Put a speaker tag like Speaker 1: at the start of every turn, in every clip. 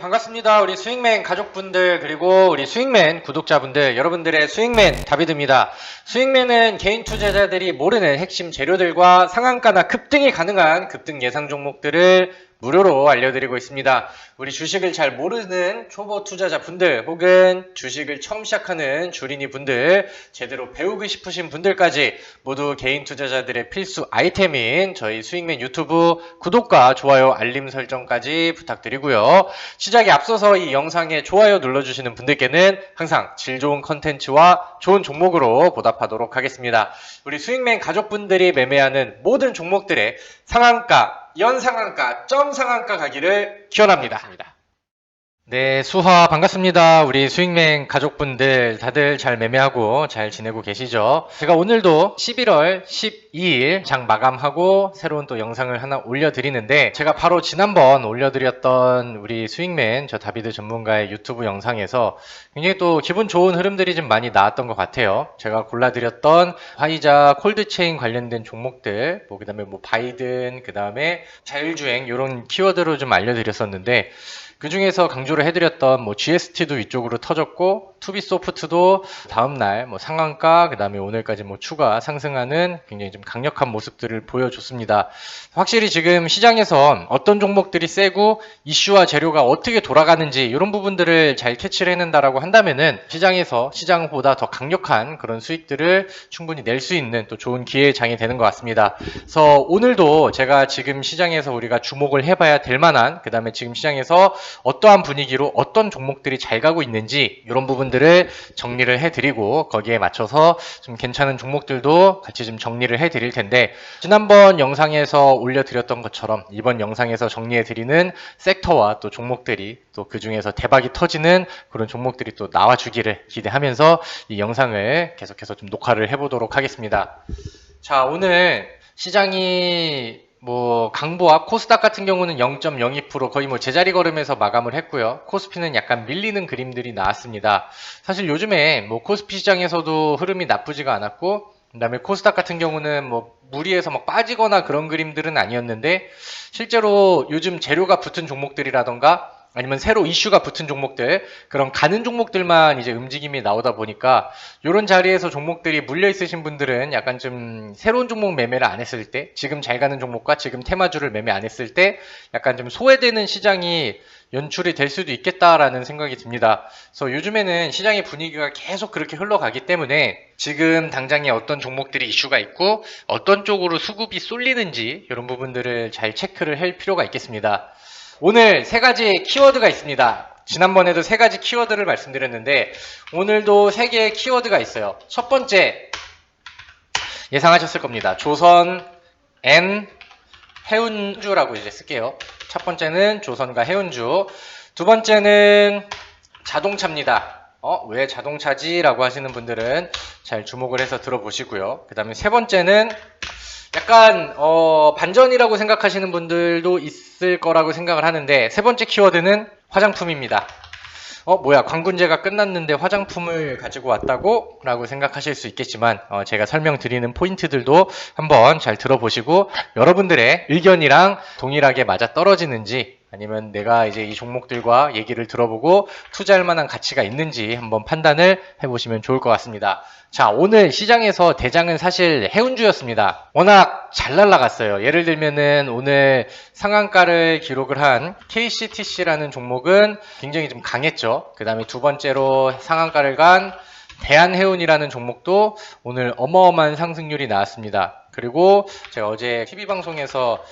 Speaker 1: 반갑습니다. 우리 스윙맨 가족분들 그리고 우리 스윙맨 구독자분들, 여러분들의 스윙맨 다비드입니다. 스윙맨은 개인 투자자들이 모르는 핵심 재료들과 상한가나 급등이 가능한 급등 예상 종목들을 무료로 알려드리고 있습니다. 우리 주식을 잘 모르는 초보 투자자분들 혹은 주식을 처음 시작하는 주린이 분들, 제대로 배우고 싶으신 분들까지 모두 개인 투자자들의 필수 아이템인 저희 스윙맨 유튜브 구독과 좋아요, 알림 설정까지 부탁드리고요. 시작에 앞서서 이 영상에 좋아요 눌러주시는 분들께는 항상 질 좋은 컨텐츠와 좋은 종목으로 보답하도록 하겠습니다. 우리 스윙맨 가족분들이 매매하는 모든 종목들의 상한가, 연상한가, 점상한가 가기를 기원합니다. 네, 수하 반갑습니다. 우리 스윙맨 가족분들 다들 잘 매매하고 잘 지내고 계시죠? 제가 오늘도 11월 12일 장 마감하고 새로운 또 영상을 하나 올려드리는데, 제가 바로 지난번 올려드렸던 우리 스윙맨 저 다비드 전문가의 유튜브 영상에서 굉장히 또 기분 좋은 흐름들이 좀 많이 나왔던 것 같아요. 제가 골라드렸던 화이자 콜드체인 관련된 종목들, 그 다음에 바이든, 그 다음에 자율주행 이런 키워드로 좀 알려드렸었는데, 그 중에서 강조를 해드렸던 GST도 위쪽으로 터졌고, 투비소프트도 다음날 상한가, 그 다음에 오늘까지 추가 상승하는 굉장히 좀 강력한 모습들을 보여줬습니다. 확실히 지금 시장에서 어떤 종목들이 세고 이슈와 재료가 어떻게 돌아가는지 이런 부분들을 잘 캐치를 해낸다라고 한다면은 시장에서 시장보다 더 강력한 그런 수익들을 충분히 낼 수 있는 또 좋은 기회의 장이 되는 것 같습니다. 그래서 오늘도 제가 지금 시장에서 우리가 주목을 해봐야 될 만한, 그 다음에 지금 시장에서 어떠한 분위기로 어떤 종목들이 잘 가고 있는지 이런 부분들을 정리를 해드리고, 거기에 맞춰서 좀 괜찮은 종목들도 같이 좀 정리를 해드릴 텐데, 지난번 영상에서 올려드렸던 것처럼 이번 영상에서 정리해드리는 섹터와 또 종목들이 또 그 중에서 대박이 터지는 그런 종목들이 또 나와주기를 기대하면서 이 영상을 계속해서 좀 녹화를 해보도록 하겠습니다. 자, 오늘 시장이 강보합, 코스닥 같은 경우는 0.02% 거의 제자리 걸음에서 마감을 했고요. 코스피는 약간 밀리는 그림들이 나왔습니다. 사실 요즘에 코스피 시장에서도 흐름이 나쁘지가 않았고, 그 다음에 코스닥 같은 경우는 무리해서 빠지거나 그런 그림들은 아니었는데, 실제로 요즘 재료가 붙은 종목들이라던가 아니면 새로 이슈가 붙은 종목들, 그런 가는 종목들만 이제 움직임이 나오다 보니까, 이런 자리에서 종목들이 물려 있으신 분들은 약간 좀 새로운 종목 매매를 안 했을 때, 지금 잘 가는 종목과 지금 테마주를 매매 안 했을 때 약간 좀 소외되는 시장이 연출이 될 수도 있겠다라는 생각이 듭니다. 그래서 요즘에는 시장의 분위기가 계속 그렇게 흘러가기 때문에 지금 당장에 어떤 종목들이 이슈가 있고 어떤 쪽으로 수급이 쏠리는지 이런 부분들을 잘 체크를 할 필요가 있겠습니다. 오늘 세 가지 키워드가 있습니다. 지난번에도 세 가지 키워드를 말씀드렸는데, 오늘도 세 개의 키워드가 있어요. 첫 번째, 예상하셨을 겁니다. 조선, N, 해운주라고 이제 쓸게요. 첫 번째는 조선과 해운주. 두 번째는 자동차입니다. 왜 자동차지? 라고 하시는 분들은 잘 주목을 해서 들어보시고요. 그 다음에 세 번째는 약간 반전이라고 생각하시는 분들도 있을 거라고 생각을 하는데, 세 번째 키워드는 화장품입니다. 광군제가 끝났는데 화장품을 가지고 왔다고? 라고 생각하실 수 있겠지만, 제가 설명드리는 포인트들도 한번 잘 들어보시고 여러분들의 의견이랑 동일하게 맞아 떨어지는지, 아니면 내가 이제 이 종목들과 얘기를 들어보고 투자할 만한 가치가 있는지 한번 판단을 해보시면 좋을 것 같습니다. 자, 오늘 시장에서 대장은 사실 해운주였습니다. 워낙 잘 날아갔어요. 예를 들면은 오늘 상한가를 기록을 한 KCTC라는 종목은 굉장히 좀 강했죠. 그 다음에 두 번째로 상한가를 간 대한해운이라는 종목도 오늘 어마어마한 상승률이 나왔습니다. 그리고 제가 어제 TV방송에서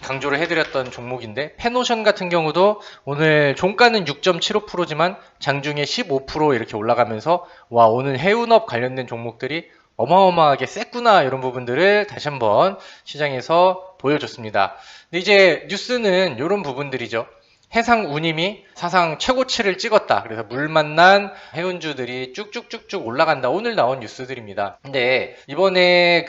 Speaker 1: 강조를 해드렸던 종목인데, 페노션 같은 경우도 오늘 종가는 6.75%지만 장중에 15% 이렇게 올라가면서, 와, 오늘 해운업 관련된 종목들이 어마어마하게 셌구나, 이런 부분들을 다시 한번 시장에서 보여줬습니다. 근데 이제 뉴스는 이런 부분들이죠. 해상운임이 사상 최고치를 찍었다. 그래서 물 만난 해운주들이 쭉쭉쭉쭉 올라간다. 오늘 나온 뉴스들입니다. 근데 이번에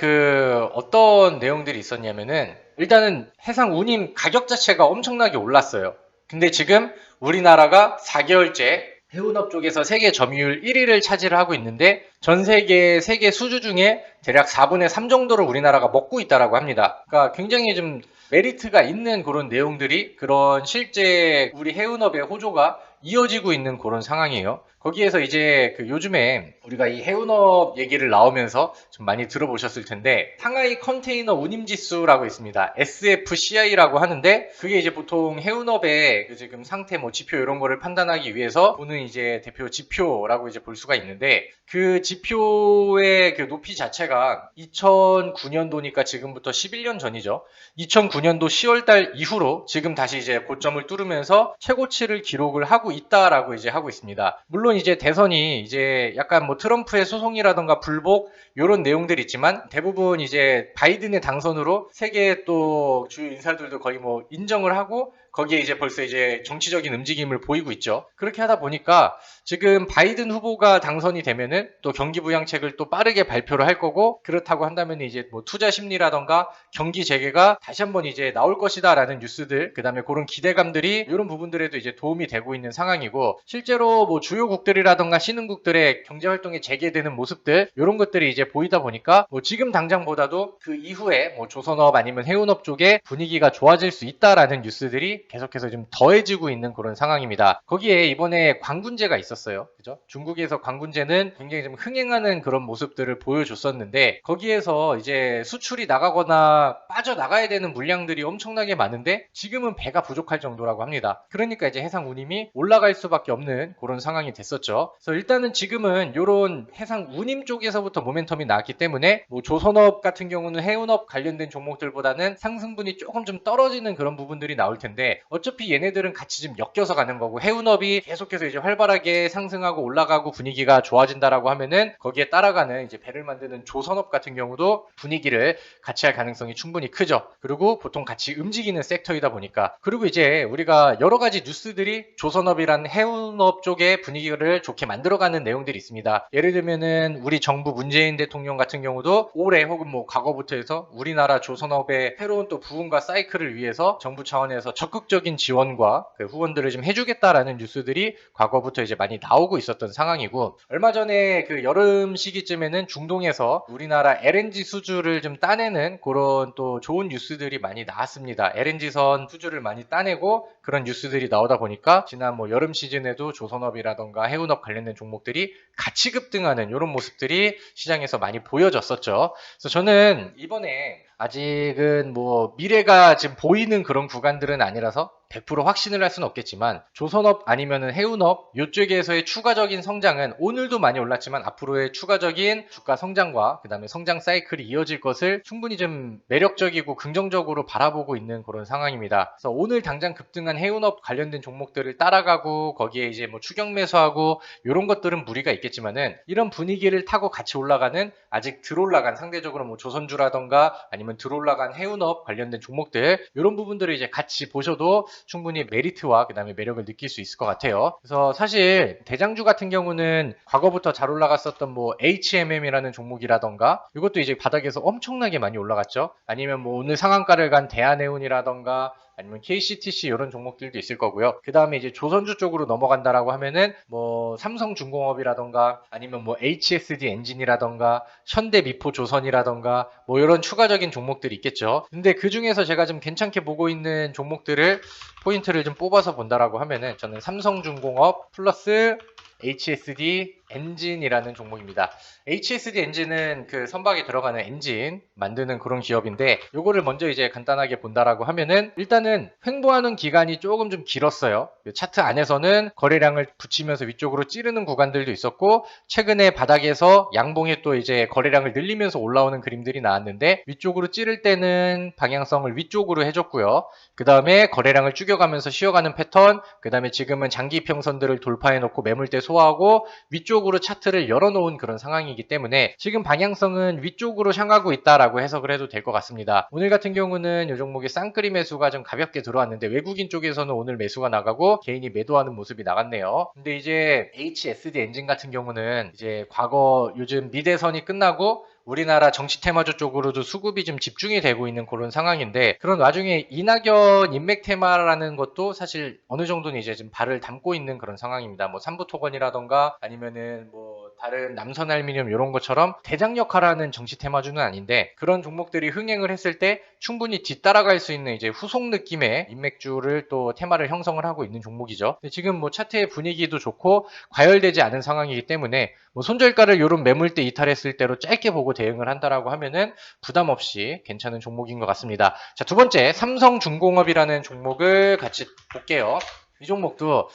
Speaker 1: 어떤 내용들이 있었냐면은, 일단은 해상운임 가격 자체가 엄청나게 올랐어요. 근데 지금 우리나라가 4개월째 해운업 쪽에서 세계 점유율 1위를 차지를 하고 있는데 전 세계 수주 중에 대략 4분의 3 정도를 우리나라가 먹고 있다라고 합니다. 그러니까 굉장히 좀 메리트가 있는 그런 내용들이 그런 실제 우리 해운업의 호조가 이어지고 있는 그런 상황이에요. 거기에서 이제 그 요즘에 우리가 이 해운업 얘기를 나오면서 좀 많이 들어보셨을 텐데 상하이 컨테이너 운임지수라고 있습니다. SFCI라고 하는데 그게 이제 보통 해운업의 그 지금 상태 뭐 지표 이런 거를 판단하기 위해서 보는 이제 대표 지표라고 이제 볼 수가 있는데 그 지표의 그 높이 자체가 2009년도니까 지금부터 11년 전이죠. 2009년도 10월달 이후로 지금 다시 이제 고점을 뚫으면서 최고치를 기록을 하고 있다라고 이제 하고 있습니다. 물론 이제 대선이 이제 약간 뭐 트럼프의 소송이라던가 불복 이런 내용들이 있지만 대부분 이제 바이든의 당선으로 세계 또 주요 인사들도 거의 뭐 인정을 하고 거기에 이제 벌써 이제 정치적인 움직임을 보이고 있죠. 그렇게 하다 보니까 지금 바이든 후보가 당선이 되면은 또 경기 부양책을 또 빠르게 발표를 할 거고 그렇다고 한다면 이제 뭐 투자 심리라던가 경기 재개가 다시 한번 이제 나올 것이다라는 뉴스들 그다음에 그런 기대감들이 이런 부분들에도 이제 도움이 되고 있는 상황이고 실제로 뭐 주요국들이라던가 신흥국들의 경제 활동이 재개되는 모습들 이런 것들이 이제 보이다 보니까 뭐 지금 당장보다도 그 이후에 뭐 조선업 아니면 해운업 쪽에 분위기가 좋아질 수 있다라는 뉴스들이 계속해서 좀 더해지고 있는 그런 상황입니다. 거기에 이번에 광군제가 있었어요. 그죠? 중국에서 광군제는 굉장히 좀 흥행하는 그런 모습들을 보여줬었는데 거기에서 이제 수출이 나가거나 빠져나가야 되는 물량들이 엄청나게 많은데 지금은 배가 부족할 정도라고 합니다. 그러니까 이제 해상 운임이 올라갈 수밖에 없는 그런 상황이 됐었죠. 그래서 일단은 지금은 이런 해상 운임 쪽에서부터 모멘텀이 나왔기 때문에 뭐 조선업 같은 경우는 해운업 관련된 종목들보다는 상승분이 조금 좀 떨어지는 그런 부분들이 나올 텐데 어차피 얘네들은 같이 좀 엮여서 가는 거고 해운업이 계속해서 이제 활발하게 상승하고 올라가고 분위기가 좋아진다라고 하면은 거기에 따라가는 이제 배를 만드는 조선업 같은 경우도 분위기를 같이 할 가능성이 충분히 크죠. 그리고 보통 같이 움직이는 섹터이다 보니까 그리고 이제 우리가 여러 가지 뉴스들이 조선업이란 해운업 쪽의 분위기를 좋게 만들어가는 내용들이 있습니다. 예를 들면은 우리 정부 문재인 대통령 같은 경우도 올해 혹은 뭐 과거부터 해서 우리나라 조선업의 새로운 또 부흥과 사이클을 위해서 정부 차원에서 적극적인 지원과 그 후원들을 좀 해주겠다라는 뉴스들이 과거부터 이제 많이 나오고 있었던 상황이고 얼마 전에 그 여름 시기쯤에는 중동에서 우리나라 LNG 수주를 좀 따내는 그런 또 좋은 뉴스들이 많이 나왔습니다. LNG선 수주를 많이 따내고 그런 뉴스들이 나오다 보니까 지난 뭐 여름 시즌에도 조선업이라던가 해운업 관련된 종목들이 같이 급등하는 이런 모습들이 시장에서 많이 보여졌었죠. 그래서 저는 이번에 아직은 뭐 미래가 지금 보이는 그런 구간들은 아니라서 100% 확신을 할 수는 없겠지만 조선업 아니면은 해운업 이쪽에서의 추가적인 성장은 오늘도 많이 올랐지만 앞으로의 추가적인 주가 성장과 그 다음에 성장 사이클이 이어질 것을 충분히 좀 매력적이고 긍정적으로 바라보고 있는 그런 상황입니다. 그래서 오늘 당장 급등한 해운업 관련된 종목들을 따라가고 거기에 이제 뭐 추격 매수하고 이런 것들은 무리가 있겠지만은 이런 분위기를 타고 같이 올라가는 아직 덜 올라간 상대적으로 뭐 조선주라던가 아니면 덜 올라간 해운업 관련된 종목들 이런 부분들을 이제 같이 보셔도 충분히 메리트와 그 다음에 매력을 느낄 수 있을 것 같아요. 그래서 사실 대장주 같은 경우는 과거부터 잘 올라갔었던 뭐 HMM이라는 종목이라던가 이것도 이제 바닥에서 엄청나게 많이 올라갔죠. 아니면 뭐 오늘 상한가를 간 대한해운이라던가 아니면 KCTC 이런 종목들도 있을 거고요. 그 다음에 이제 조선주 쪽으로 넘어간다라고 하면은 뭐 삼성중공업이라던가 아니면 뭐 HSD 엔진이라던가 현대미포조선이라던가 뭐 이런 추가적인 종목들이 있겠죠. 근데 그 중에서 제가 좀 괜찮게 보고 있는 종목들을 포인트를 좀 뽑아서 본다라고 하면은 저는 삼성중공업 플러스 HSD 엔진이라는 종목입니다. HSD 엔진은 그 선박에 들어가는 엔진 만드는 그런 기업인데 요거를 먼저 이제 간단하게 본다라고 하면은 일단은 횡보하는 기간이 조금 좀 길었어요. 차트 안에서는 거래량을 붙이면서 위쪽으로 찌르는 구간들도 있었고 최근에 바닥에서 양봉에 또 이제 거래량을 늘리면서 올라오는 그림들이 나왔는데 위쪽으로 찌를 때는 방향성을 위쪽으로 해줬고요. 그 다음에 거래량을 죽여가면서 쉬어가는 패턴, 그 다음에 지금은 장기 평선들을 돌파해놓고 매물대 소화하고 위쪽으로 차트를 열어놓은 그런 상황이기 때문에 지금 방향성은 위쪽으로 향하고 있다라고 해석을 해도 될 것 같습니다. 오늘 같은 경우는 이 종목의 쌍끌이 매수가 좀 가볍게 들어왔는데 외국인 쪽에서는 오늘 매수가 나가고 개인이 매도하는 모습이 나갔네요. 근데 이제 HSD 엔진 같은 경우는 이제 과거 요즘 미대선이 끝나고 우리나라 정치 테마주 쪽으로도 수급이 좀 집중이 되고 있는 그런 상황인데, 그런 와중에 이낙연 인맥 테마라는 것도 사실 어느 정도는 이제 좀 발을 담고 있는 그런 상황입니다. 뭐 삼부토건이라던가 아니면은 뭐 다른 남선알미늄 이런 것처럼 대장 역할하는 정치 테마주는 아닌데, 그런 종목들이 흥행을 했을 때 충분히 뒤따라갈 수 있는 이제 후속 느낌의 인맥주를 또 테마를 형성을 하고 있는 종목이죠. 지금 뭐 차트의 분위기도 좋고 과열되지 않은 상황이기 때문에 뭐 손절가를 요런 매물대 이탈했을 때로 짧게 보고 대응을 한다라고 하면은 부담 없이 괜찮은 종목인 것 같습니다. 자, 두 번째 삼성중공업이라는 종목을 같이 볼게요. 이 종목도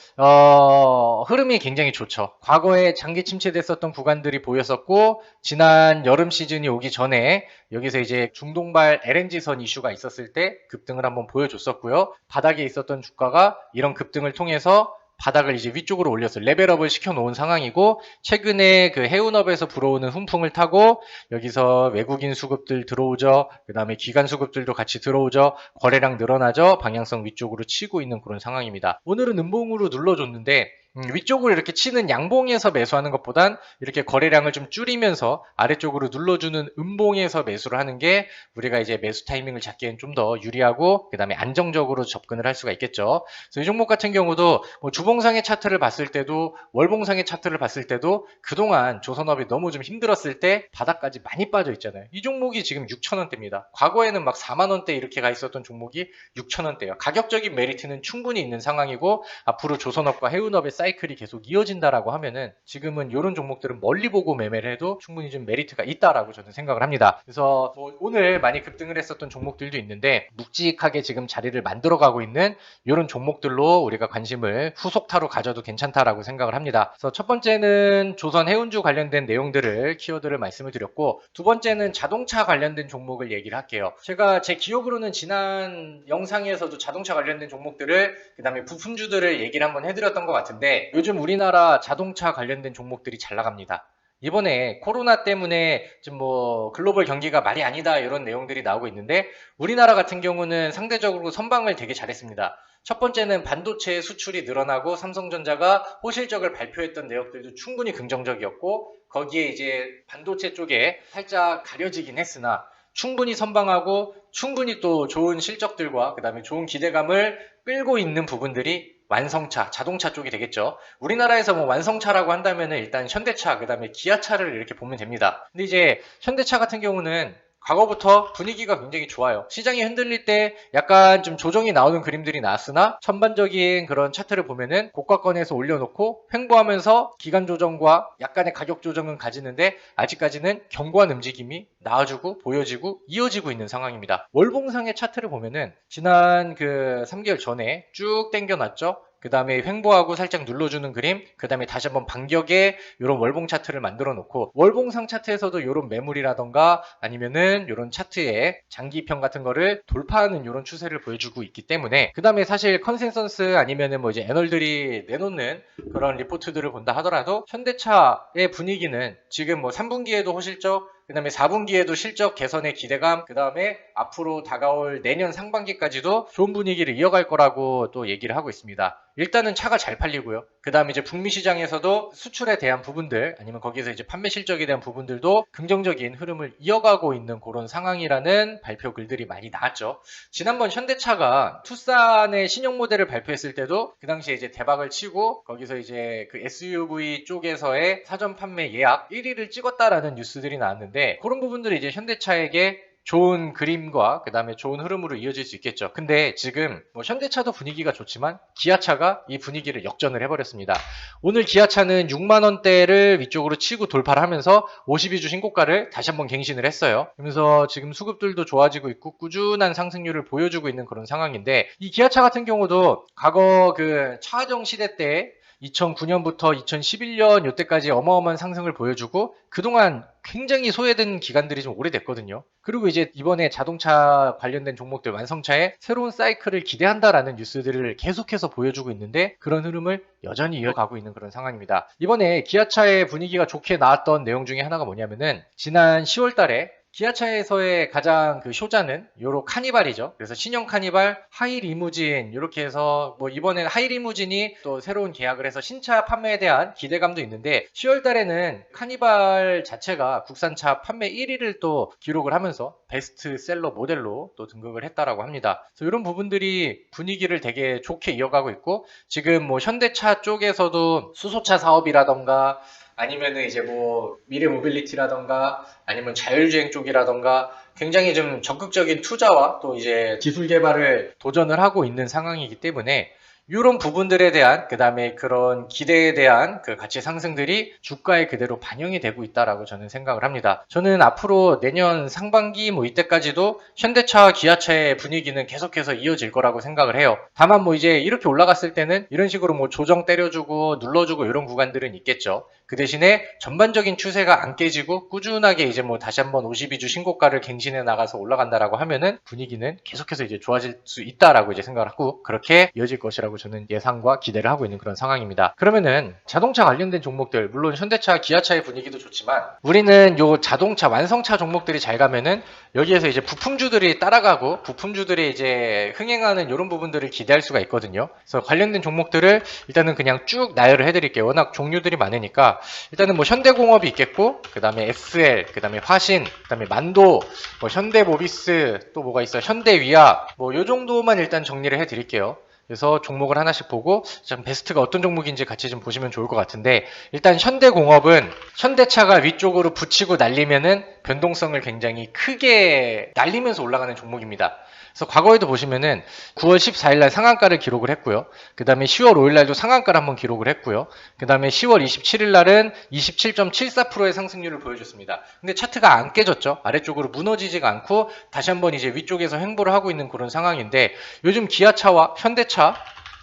Speaker 1: 흐름이 굉장히 좋죠. 과거에 장기 침체됐었던 구간들이 보였었고, 지난 여름 시즌이 오기 전에 여기서 이제 중동발 LNG선 이슈가 있었을 때 급등을 한번 보여줬었고요. 바닥에 있었던 주가가 이런 급등을 통해서 바닥을 이제 위쪽으로 올려서 레벨업을 시켜놓은 상황이고, 최근에 그 해운업에서 불어오는 훈풍을 타고 여기서 외국인 수급들 들어오죠. 그 다음에 기관 수급들도 같이 들어오죠. 거래량 늘어나죠. 방향성 위쪽으로 치고 있는 그런 상황입니다. 오늘은 음봉으로 눌러줬는데 위쪽으로 이렇게 치는 양봉에서 매수하는 것보단 이렇게 거래량을 좀 줄이면서 아래쪽으로 눌러주는 음봉에서 매수를 하는 게 우리가 이제 매수 타이밍을 잡기엔 좀 더 유리하고, 그 다음에 안정적으로 접근을 할 수가 있겠죠. 그래서 이 종목 같은 경우도 뭐 주봉상의 차트를 봤을 때도 월봉상의 차트를 봤을 때도 그동안 조선업이 너무 좀 힘들었을 때 바닥까지 많이 빠져 있잖아요. 이 종목이 지금 6,000원대입니다. 과거에는 막 4만원대 이렇게 가 있었던 종목이 6,000원대예요. 가격적인 메리트는 충분히 있는 상황이고, 앞으로 조선업과 해운업의 사이클이 계속 이어진다라고 하면은 지금은 이런 종목들은 멀리 보고 매매를 해도 충분히 좀 메리트가 있다라고 저는 생각을 합니다. 그래서 뭐 오늘 많이 급등을 했었던 종목들도 있는데 묵직하게 지금 자리를 만들어가고 있는 이런 종목들로 우리가 관심을 후속타로 가져도 괜찮다라고 생각을 합니다. 그래서 첫 번째는 조선 해운주 관련된 내용들을 키워드를 말씀을 드렸고, 두 번째는 자동차 관련된 종목을 얘기를 할게요. 제가 제 기억으로는 지난 영상에서도 자동차 관련된 종목들을, 그 다음에 부품주들을 얘기를 한번 해드렸던 것 같은데, 요즘 우리나라 자동차 관련된 종목들이 잘 나갑니다. 이번에 코로나 때문에 좀 뭐 글로벌 경기가 말이 아니다 이런 내용들이 나오고 있는데, 우리나라 같은 경우는 상대적으로 선방을 되게 잘했습니다. 첫 번째는 반도체 수출이 늘어나고 삼성전자가 호실적을 발표했던 내역들도 충분히 긍정적이었고, 거기에 이제 반도체 쪽에 살짝 가려지긴 했으나 충분히 선방하고 충분히 또 좋은 실적들과 그 다음에 좋은 기대감을 끌고 있는 부분들이 완성차, 자동차 쪽이 되겠죠. 우리나라에서 뭐 완성차라고 한다면 일단 현대차, 그 다음에 기아차를 이렇게 보면 됩니다. 근데 이제 현대차 같은 경우는 과거부터 분위기가 굉장히 좋아요. 시장이 흔들릴 때 약간 좀 조정이 나오는 그림들이 나왔으나 전반적인 그런 차트를 보면은 고가권에서 올려놓고 횡보하면서 기간 조정과 약간의 가격 조정은 가지는데 아직까지는 견고한 움직임이 나와주고 보여지고 이어지고 있는 상황입니다. 월봉상의 차트를 보면은 지난 그 3개월 전에 쭉 당겨놨죠. 그 다음에 횡보하고 살짝 눌러주는 그림, 그 다음에 다시 한번 반격에 이런 월봉 차트를 만들어 놓고, 월봉상 차트에서도 이런 매물이라던가 아니면은 이런 차트의 장기평 같은 거를 돌파하는 이런 추세를 보여주고 있기 때문에, 그 다음에 사실 컨센서스 아니면은 뭐 이제 애널들이 내놓는 그런 리포트들을 본다 하더라도 현대차의 분위기는 지금 뭐 3분기에도 호실적, 그 다음에 4분기에도 실적 개선의 기대감, 그 다음에 앞으로 다가올 내년 상반기까지도 좋은 분위기를 이어갈 거라고 또 얘기를 하고 있습니다. 일단은 차가 잘 팔리고요. 그 다음에 이제 북미 시장에서도 수출에 대한 부분들, 아니면 거기서 이제 판매 실적에 대한 부분들도 긍정적인 흐름을 이어가고 있는 그런 상황이라는 발표 글들이 많이 나왔죠. 지난번 현대차가 투싼의 신형 모델을 발표했을 때도 그 당시에 이제 대박을 치고, 거기서 이제 그 SUV 쪽에서의 사전 판매 예약 1위를 찍었다라는 뉴스들이 나왔는데, 그런 부분들이 이제 현대차에게 좋은 그림과 그 다음에 좋은 흐름으로 이어질 수 있겠죠. 근데 지금 뭐 현대차도 분위기가 좋지만 기아차가 이 분위기를 역전을 해버렸습니다. 오늘 기아차는 6만원대를 위쪽으로 치고 돌파를 하면서 52주 신고가를 다시 한번 갱신을 했어요. 그러면서 지금 수급들도 좋아지고 있고 꾸준한 상승률을 보여주고 있는 그런 상황인데, 이 기아차 같은 경우도 과거 그 차정 시대 때 2009년부터 2011년 이때까지 어마어마한 상승을 보여주고, 그동안 굉장히 소외된 기간들이 좀 오래됐거든요. 그리고 이제 이번에 자동차 관련된 종목들 완성차에 새로운 사이클을 기대한다라는 뉴스들을 계속해서 보여주고 있는데, 그런 흐름을 여전히 이어가고 있는 그런 상황입니다. 이번에 기아차의 분위기가 좋게 나왔던 내용 중에 하나가 뭐냐면은, 지난 10월 달에 기아차에서의 가장 그 효자는 요로 카니발이죠. 그래서 신형 카니발, 하이 리무진 이렇게 해서 뭐 이번엔 하이 리무진이 또 새로운 계약을 해서 신차 판매에 대한 기대감도 있는데 10월 달에는 카니발 자체가 국산차 판매 1위를 또 기록을 하면서 베스트셀러 모델로 또 등극을 했다라고 합니다. 그래서 이런 부분들이 분위기를 되게 좋게 이어가고 있고 지금 뭐 현대차 쪽에서도 수소차 사업이라던가 아니면은 이제 뭐 미래 모빌리티라던가 아니면 자율주행 쪽이라던가 굉장히 좀 적극적인 투자와 또 이제 기술 개발을 도전을 하고 있는 상황이기 때문에 이런 부분들에 대한 그다음에 그런 기대에 대한 그 가치 상승들이 주가에 그대로 반영이 되고 있다라고 저는 생각을 합니다. 저는 앞으로 내년 상반기 뭐 이때까지도 현대차와 기아차의 분위기는 계속해서 이어질 거라고 생각을 해요. 다만 뭐 이제 이렇게 올라갔을 때는 이런 식으로 뭐 조정 때려주고 눌러주고 이런 구간들은 있겠죠. 그 대신에 전반적인 추세가 안 깨지고 꾸준하게 이제 뭐 다시 한번 52주 신고가를 갱신해 나가서 올라간다라고 하면은 분위기는 계속해서 이제 좋아질 수 있다라고 이제 생각을 하고 그렇게 이어질 것이라고 저는 예상과 기대를 하고 있는 그런 상황입니다. 그러면은 자동차 관련된 종목들 물론 현대차, 기아차의 분위기도 좋지만 우리는 요 자동차 완성차 종목들이 잘 가면은 여기에서 이제 부품주들이 따라가고 부품주들이 이제 흥행하는 이런 부분들을 기대할 수가 있거든요. 그래서 관련된 종목들을 일단은 그냥 쭉 나열을 해드릴게요. 워낙 종류들이 많으니까 일단은 뭐 현대공업이 있겠고 그 다음에 SL, 그 다음에 화신, 그 다음에 만도, 뭐 현대모비스 또 뭐가 있어 현대위아 뭐 요 정도만 일단 정리를 해드릴게요. 그래서 종목을 하나씩 보고 좀 베스트가 어떤 종목인지 같이 좀 보시면 좋을 것 같은데 일단 현대공업은 현대차가 위쪽으로 붙이고 날리면은 변동성을 굉장히 크게 날리면서 올라가는 종목입니다. 그래서 과거에도 보시면은 9월 14일 날 상한가를 기록을 했고요. 그 다음에 10월 5일 날도 상한가를 한번 기록을 했고요. 그 다음에 10월 27일 날은 27.74%의 상승률을 보여줬습니다. 근데 차트가 안 깨졌죠. 아래쪽으로 무너지지가 않고 다시 한번 이제 위쪽에서 횡보를 하고 있는 그런 상황인데 요즘 기아차와 현대차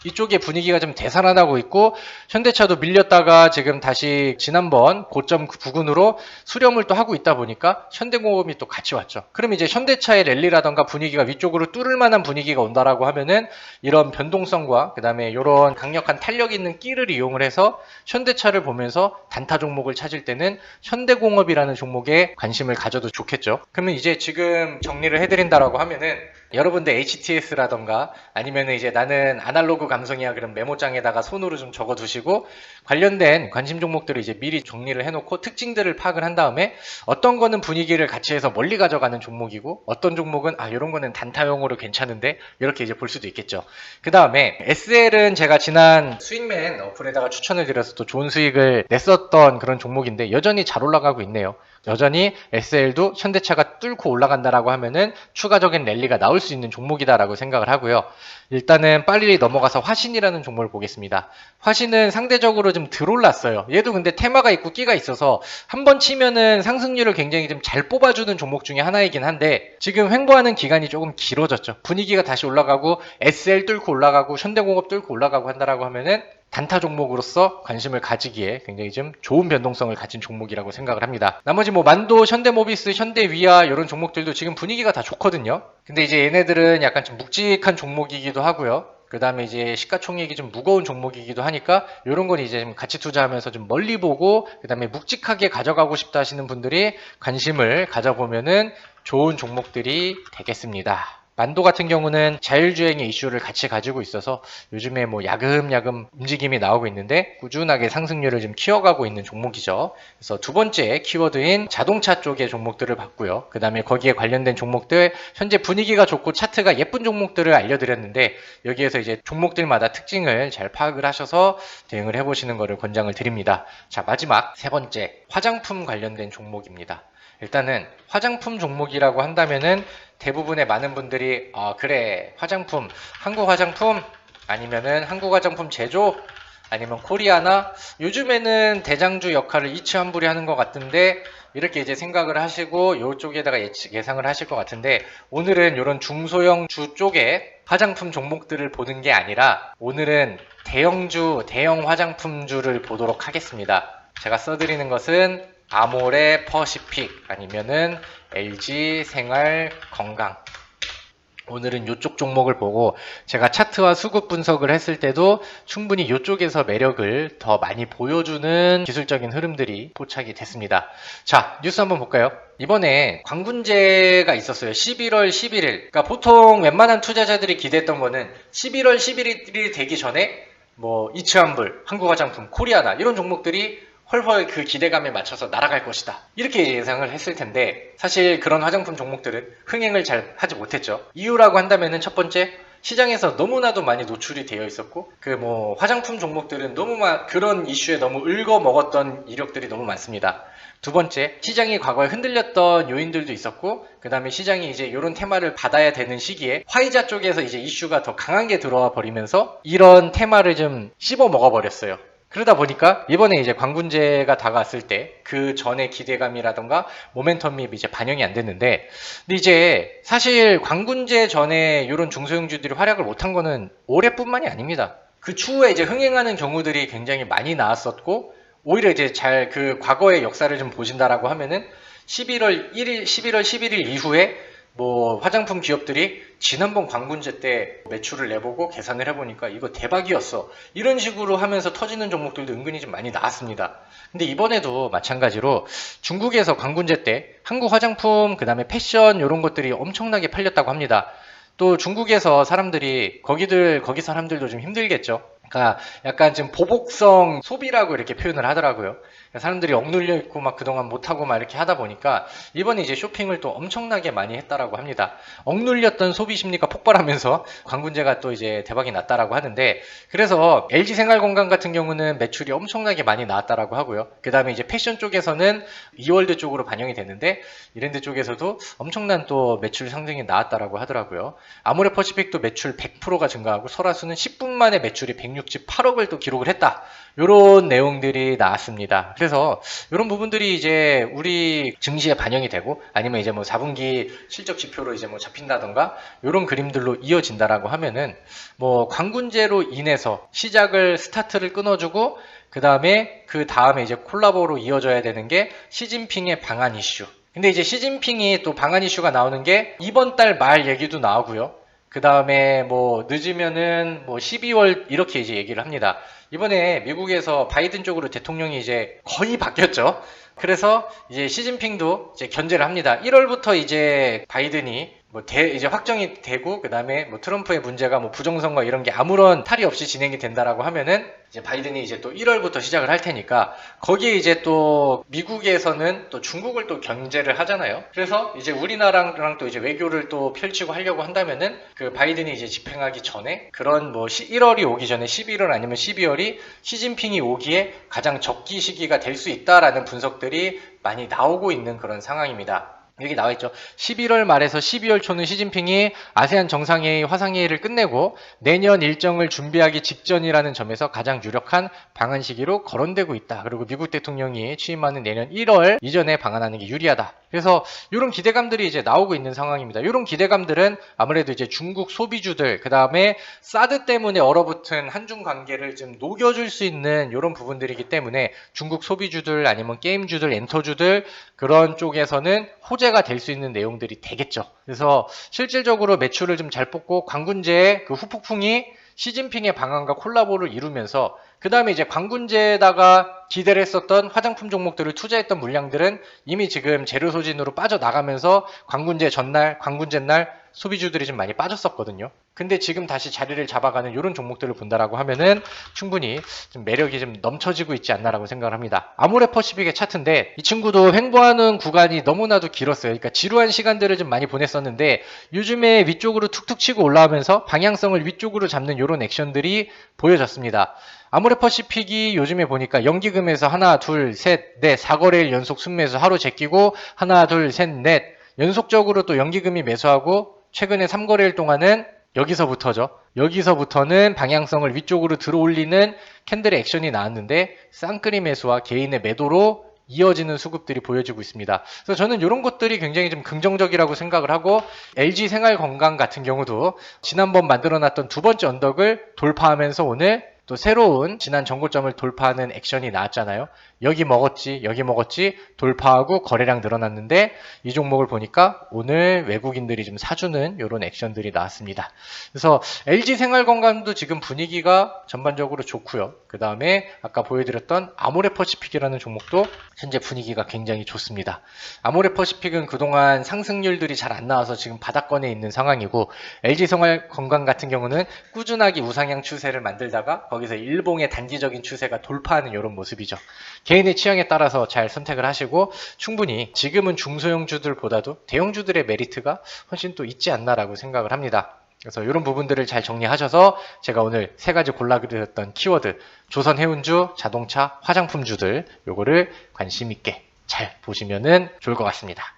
Speaker 1: 이쪽에 분위기가 좀 되살아나고 있고 현대차도 밀렸다가 지금 다시 지난번 고점 부근으로 수렴을 또 하고 있다 보니까 현대공업이 또 같이 왔죠. 그럼 이제 현대차의 랠리라던가 분위기가 위쪽으로 뚫을 만한 분위기가 온다라고 하면은 이런 변동성과 그 다음에 이런 강력한 탄력 있는 끼를 이용을 해서 현대차를 보면서 단타 종목을 찾을 때는 현대공업이라는 종목에 관심을 가져도 좋겠죠. 그러면 이제 지금 정리를 해드린다라고 하면은 여러분들 HTS라던가 아니면 이제 나는 아날로그 감성이야 그런 메모장에다가 손으로 좀 적어 두시고 관련된 관심 종목들을 이제 미리 정리를 해놓고 특징들을 파악을 한 다음에 어떤 거는 분위기를 같이 해서 멀리 가져가는 종목이고 어떤 종목은 이런 거는 단타용으로 괜찮은데 이렇게 이제 볼 수도 있겠죠. 그 다음에 SL은 제가 지난 수익맨 어플에다가 추천을 드려서 또 좋은 수익을 냈었던 그런 종목인데 여전히 잘 올라가고 있네요. 여전히 SL도 현대차가 뚫고 올라간다라고 하면은 추가적인 랠리가 나올 수 있는 종목이다라고 생각을 하고요. 일단은 빨리 넘어가서 화신이라는 종목을 보겠습니다. 화신은 상대적으로 좀 덜 올랐어요. 얘도 근데 테마가 있고 끼가 있어서 한번 치면은 상승률을 굉장히 좀 잘 뽑아주는 종목 중에 하나이긴 한데 지금 횡보하는 기간이 조금 길어졌죠. 분위기가 다시 올라가고 SL 뚫고 올라가고 현대공업 뚫고 올라가고 한다라고 하면은 단타 종목으로서 관심을 가지기에 굉장히 좀 좋은 변동성을 가진 종목이라고 생각을 합니다. 나머지 뭐 만도, 현대모비스, 현대위아 이런 종목들도 지금 분위기가 다 좋거든요. 근데 이제 얘네들은 약간 좀 묵직한 종목이기도 하고요. 그 다음에 이제 시가총액이 좀 무거운 종목이기도 하니까 이런 건 이제 좀 가치 투자하면서 좀 멀리 보고 그 다음에 묵직하게 가져가고 싶다 하시는 분들이 관심을 가져보면은 좋은 종목들이 되겠습니다. 만도 같은 경우는 자율주행의 이슈를 같이 가지고 있어서 요즘에 뭐 야금야금 움직임이 나오고 있는데 꾸준하게 상승률을 좀 키워가고 있는 종목이죠. 그래서 두 번째 키워드인 자동차 쪽의 종목들을 봤고요. 그 다음에 거기에 관련된 종목들 현재 분위기가 좋고 차트가 예쁜 종목들을 알려드렸는데 여기에서 이제 종목들마다 특징을 잘 파악을 하셔서 대응을 해보시는 것을 권장을 드립니다. 자, 마지막 세 번째 화장품 관련된 종목입니다. 일단은 화장품 종목이라고 한다면은 대부분의 많은 분들이 그래 화장품 한국 화장품 아니면은 한국 화장품 제조 아니면 코리아나 요즘에는 대장주 역할을 이치환불이 하는 것 같은데 이렇게 이제 생각을 하시고 이쪽에다가 예상을 하실 것 같은데 오늘은 이런 중소형 주 쪽에 화장품 종목들을 보는 게 아니라 오늘은 대형 화장품주를 보도록 하겠습니다. 제가 써드리는 것은 아모레 퍼시픽 아니면은 LG 생활 건강 오늘은 이쪽 종목을 보고 제가 차트와 수급 분석을 했을 때도 충분히 이쪽에서 매력을 더 많이 보여주는 기술적인 흐름들이 포착이 됐습니다. 자, 뉴스 한번 볼까요? 이번에 광군제가 있었어요. 11월 11일. 그러니까 보통 웬만한 투자자들이 기대했던 거는 11월 11일이 되기 전에 뭐 이츠한불, 한국화장품, 코리아나 이런 종목들이 헐헐 그 기대감에 맞춰서 날아갈 것이다. 이렇게 예상을 했을 텐데 사실 그런 화장품 종목들은 흥행을 잘 하지 못했죠. 이유라고 한다면은 첫 번째, 시장에서 너무나도 많이 노출이 되어 있었고 그 뭐 화장품 종목들은 너무 그런 이슈에 너무 읊어 먹었던 이력들이 너무 많습니다. 두 번째, 시장이 과거에 흔들렸던 요인들도 있었고 그 다음에 시장이 이제 이런 테마를 받아야 되는 시기에 화이자 쪽에서 이제 이슈가 더 강하게 들어와 버리면서 이런 테마를 좀 씹어 먹어 버렸어요. 그러다 보니까 이번에 이제 광군제가 다가왔을 때 그 전에 기대감이라던가 모멘텀이 이제 반영이 안 됐는데, 근데 이제 사실 광군제 전에 이런 중소형주들이 활약을 못한 거는 올해뿐만이 아닙니다. 그 추후에 이제 흥행하는 경우들이 굉장히 많이 나왔었고, 오히려 이제 잘 그 과거의 역사를 좀 보신다라고 하면은 11월 11일 이후에 뭐 화장품 기업들이 지난번 광군제 때 매출을 내보고 계산을 해보니까 이거 대박이었어, 이런 식으로 하면서 터지는 종목들도 은근히 좀 많이 나왔습니다. 근데 이번에도 마찬가지로 중국에서 광군제 때 한국 화장품 그 다음에 패션 이런 것들이 엄청나게 팔렸다고 합니다. 또 중국에서 사람들이 거기 사람들도 좀 힘들겠죠. 그러니까 약간 좀 보복성 소비라고 이렇게 표현을 하더라고요. 사람들이 억눌려 있고 막 그동안 못하고 막 이렇게 하다 보니까 이번에 이제 쇼핑을 또 엄청나게 많이 했다라고 합니다. 억눌렸던 소비 심리가 폭발하면서 광군제가 또 이제 대박이 났다라고 하는데, 그래서 LG생활건강 같은 경우는 매출이 엄청나게 많이 나왔다라고 하고요. 그 다음에 이제 패션 쪽에서는 이월드 쪽으로 반영이 됐는데 이랜드 쪽에서도 엄청난 또 매출 상승이 나왔다라고 하더라고요. 아모레퍼시픽도 매출 100%가 증가하고 설화수는 10분 만에 매출이 168억을 또 기록을 했다. 이런 내용들이 나왔습니다. 그래서 이런 부분들이 이제 우리 증시에 반영이 되고 아니면 이제 뭐 4분기 실적 지표로 이제 뭐 잡힌다던가 이런 그림들로 이어진다라고 하면은 뭐 광군제로 인해서 시작을 스타트를 끊어주고 그 다음에 이제 콜라보로 이어져야 되는 게 시진핑의 방한 이슈. 근데 이제 시진핑이 또 방한 이슈가 나오는 게 이번 달 말 얘기도 나오고요. 그 다음에 뭐 늦으면은 뭐 12월 이렇게 이제 얘기를 합니다. 이번에 미국에서 바이든 쪽으로 대통령이 이제 거의 바뀌었죠. 그래서 이제 시진핑도 이제 견제를 합니다. 1월부터 이제 바이든이 이제 확정이 되고 그 다음에 뭐 트럼프의 문제가 뭐 부정선거 이런 게 아무런 탈이 없이 진행이 된다라고 하면은 이제 바이든이 이제 또 1월부터 시작을 할 테니까 거기에 이제 또 미국에서는 또 중국을 또 견제를 하잖아요. 그래서 이제 우리나라랑 또 이제 외교를 또 펼치고 하려고 한다면은 그 바이든이 이제 집행하기 전에 그런 뭐 1월이 오기 전에 11월 아니면 12월이 시진핑이 오기에 가장 적기 시기가 될 수 있다라는 분석들이 많이 나오고 있는 그런 상황입니다. 여기 나와있죠. 11월 말에서 12월 초는 시진핑이 아세안 정상회의 화상회의를 끝내고 내년 일정을 준비하기 직전이라는 점에서 가장 유력한 방한 시기로 거론되고 있다. 그리고 미국 대통령이 취임하는 내년 1월 이전에 방한하는 게 유리하다. 그래서 이런 기대감들이 이제 나오고 있는 상황입니다. 이런 기대감들은 아무래도 이제 중국 소비주들, 그 다음에 사드 때문에 얼어붙은 한중 관계를 좀 녹여줄 수 있는 이런 부분들이기 때문에 중국 소비주들 아니면 게임주들, 엔터주들 그런 쪽에서는 호재가 될 수 있는 내용들이 되겠죠. 그래서 실질적으로 매출을 좀 잘 뽑고 광군제의 그 후폭풍이 시진핑의 방한과 콜라보를 이루면서 그 다음에 이제 광군제에다가 기대를 했었던 화장품 종목들을 투자했던 물량들은 이미 지금 재료 소진으로 빠져나가면서 광군제 전날, 광군제 날 소비주들이 좀 많이 빠졌었거든요. 근데 지금 다시 자리를 잡아가는 이런 종목들을 본다라고 하면은 충분히 좀 매력이 좀 넘쳐지고 있지 않나라고 생각을 합니다. 아모레퍼시픽의 차트인데 이 친구도 횡보하는 구간이 너무나도 길었어요. 그러니까 지루한 시간들을 좀 많이 보냈었는데 요즘에 위쪽으로 툭툭 치고 올라오면서 방향성을 위쪽으로 잡는 이런 액션들이 보여졌습니다. 아모레퍼시픽이 요즘에 보니까 연기금에서 하나, 둘, 셋, 넷, 4거래일 연속 순매수 하루 제끼고 하나, 둘, 셋, 넷 연속적으로 또 연기금이 매수하고 최근에 3거래일 동안은 여기서부터는 방향성을 위쪽으로 들어올리는 캔들의 액션이 나왔는데 쌍끌이 매수와 개인의 매도로 이어지는 수급들이 보여지고 있습니다. 그래서 저는 이런 것들이 굉장히 좀 긍정적이라고 생각을 하고 LG생활건강 같은 경우도 지난번 만들어놨던 두 번째 언덕을 돌파하면서 오늘 또 새로운 지난 전고점을 돌파하는 액션이 나왔잖아요. 여기 먹었지 돌파하고 거래량 늘어났는데 이 종목을 보니까 오늘 외국인들이 좀 사주는 이런 액션들이 나왔습니다. 그래서 LG생활건강도 지금 분위기가 전반적으로 좋고요. 그 다음에 아까 보여드렸던 아모레퍼시픽이라는 종목도 현재 분위기가 굉장히 좋습니다. 아모레퍼시픽은 그동안 상승률들이 잘 안 나와서 지금 바닥권에 있는 상황이고, LG생활건강 같은 경우는 꾸준하게 우상향 추세를 만들다가 거기서 일봉의 단기적인 추세가 돌파하는 이런 모습이죠. 개인의 취향에 따라서 잘 선택을 하시고, 충분히 지금은 중소형주들보다도 대형주들의 메리트가 훨씬 또 있지 않나라고 생각을 합니다. 그래서 이런 부분들을 잘 정리하셔서 제가 오늘 3가지 골라드렸던 키워드, 조선해운주, 자동차, 화장품주들, 요거를 관심 있게 잘 보시면은 좋을 것 같습니다.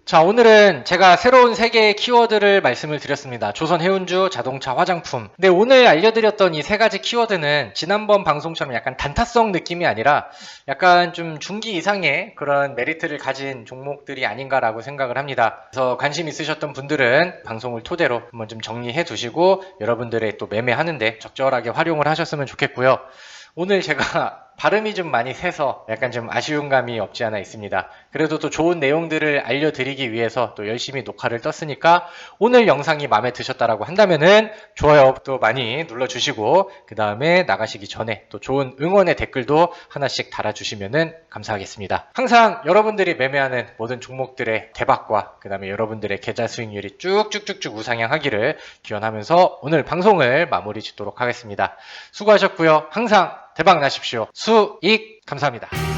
Speaker 1: 자, 오늘은 제가 새로운 3개의 키워드를 말씀을 드렸습니다. 조선해운주, 자동차, 화장품. 근데 오늘 알려드렸던 이 3가지 키워드는 지난번 방송처럼 약간 단타성 느낌이 아니라 약간 좀 중기 이상의 그런 메리트를 가진 종목들이 아닌가라고 생각을 합니다. 그래서 관심 있으셨던 분들은 방송을 토대로 한번 좀 정리해 두시고 여러분들의 또 매매하는데 적절하게 활용을 하셨으면 좋겠고요. 오늘 제가 발음이 좀 많이 세서 약간 좀 아쉬운 감이 없지 않아 있습니다. 그래도 또 좋은 내용들을 알려드리기 위해서 또 열심히 녹화를 떴으니까 오늘 영상이 마음에 드셨다라고 한다면은 좋아요 또 많이 눌러주시고, 그 다음에 나가시기 전에 또 좋은 응원의 댓글도 하나씩 달아주시면은 감사하겠습니다. 항상 여러분들이 매매하는 모든 종목들의 대박과 그 다음에 여러분들의 계좌 수익률이 쭉쭉쭉쭉 우상향하기를 기원하면서 오늘 방송을 마무리 짓도록 하겠습니다. 수고하셨고요. 항상 대박 나십시오. 수익 감사합니다.